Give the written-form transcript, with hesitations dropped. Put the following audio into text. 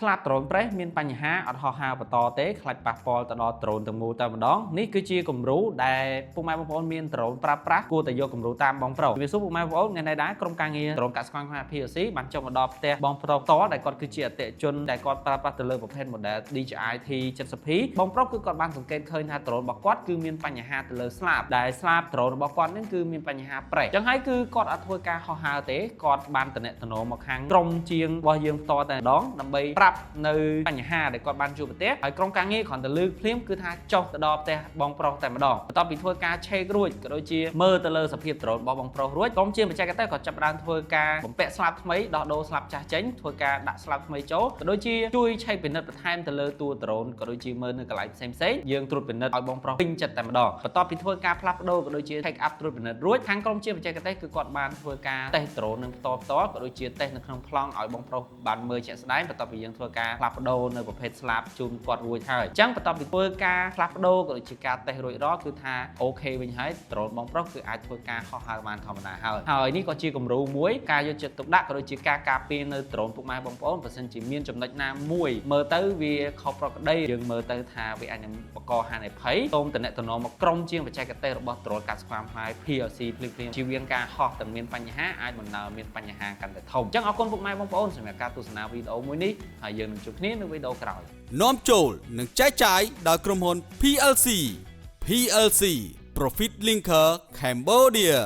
ស្លាប់ដ្រូនប្រេសមានបញ្ហាអត់ហោះហើរបន្តទេខ្លាចប៉ះពាល់ទៅដល់ដ្រូនទាំងមូលតែម្ដងនេះគឺជាគំរូដែលពុកម៉ែបងប្អូនមានដ្រូនប្រើប្រាស់គួរតែយកគំរូតាមបងប្រុសវាសួរពុកម៉ែបងប្អូនថ្ងៃនេះដែរក្រុមការងារដ្រូនកសិកម្មខ្មែរ PLC បានចុះមកដល់ផ្ទះបងប្រុសផ្ទាល់ដែលគាត់គឺជាអតិថិជនដែលគាត់ប្រើប្រាស់ទៅលើប្រភេទ model DJI T70P បងប្រុសគឺគាត់បានសង្កេតឃើញថាដ្រូនរបស់គាត់គឺមានបញ្ហាទៅលើស្លាបដែលស្លាបដ្រូនរបស់គាត់នឹងគឺមានបញ្ហាប្រេសចឹងហើយគឺគាត់អត់ធ្វើការហោះហើរទេគាត់បានតំណែងមកខាងក្រុមជាងរបស់យើងផ្ទាល់តែម្ដងដើម្បីប្រាប់នៅបញ្ហាដែលគាត់បានជួបប្រទះហើយក្រុមការងារគ្រាន់តែលើកភ្លាមគឺថាចុះទៅដល់ផ្ទះបងប្រុសតែម្ដងបន្ទាប់ពីធ្វើការឆេករួចក៏ដូចជាមើលទៅលើសភាពដ្រូនរបស់បងប្រុសរួចក្រុមជាបច្ចេកទេសក៏ចាប់ផ្ដើមធ្វើការបំពាក់ស្លាបថ្មីដោះដូរស្លាបចាស់ចេញធ្វើការដាក់ស្លាបថ្មីចូលក៏ដូចជាជួយឆែកពិនិត្យបន្ថែមទៅលើតួដ្រូនក៏ដូចជាមើលនៅកន្លែងផ្សេងៗយើងត្រួតពិនិត្យឲ្យបងប្រុសពេញចិត្តតែម្ដងបន្ទាប់ពីធ្វើការផ្លាស់ប្ដូរក៏ដូចជា check up ត្រួតពិនិត្យរួចខាងក្រុមជាបច្ចេកទេសគឺគាត់បានធ្វើការតេស្តដ្រូននឹងផ្ទាល់ក៏ដូចជាតេស្តនៅក្នុងប្លង់ឲ្យបងប្រុសបានមើលជាក់ស្ដែងបន្ទាប់ពីយើងធ្វើការផ្លាស់ប្ដូរនៅប្រភេទស្លាបជូនគាត់រួចហើយអញ្ចឹងបន្ទាប់ពីធ្វើការផ្លាស់ប្ដូរក៏ដូចជាការតេស្តរួចរាល់គឺថាអូខេវិញហើយដ្រូនបងប្រុសគឺអាចធ្វើការហោះហើរបានធម្មតាហើយនេះក៏ជាគំរូមួយការយកចិត្តទុកដាក់ក៏ដូចជាការការពារនៅដ្រូនពុកម៉ែបងប្អូនបើសិនជាមានចំណុចណាមួយមើលទៅវាខុសប្រក្រតីយើងមើលទៅថាវាអាចនឹងបង្កហានិភ័យសូមតំណែងមកក្រុមជាងបច្ចេកទេសរបស់ដ្រូនកសិកម្មខ្មែរ PLC ភ្លាមៗជៀសវាងការហោះតែមានបញ្ហាអាចបណ្ដាលមានបញ្ហាកាន់តែធំអញ្ចឹងអរគុណពុកម៉ែបងប្អូនសម្រាប់ការទស្សនាវីដេអូមួយនេះហើយយើងនឹងជួបគ្នានៅវីដេអូក្រោយនាំចូលនិងចែកចាយដោយក្រុមហ៊ុន PLC Profit Linker Cambodia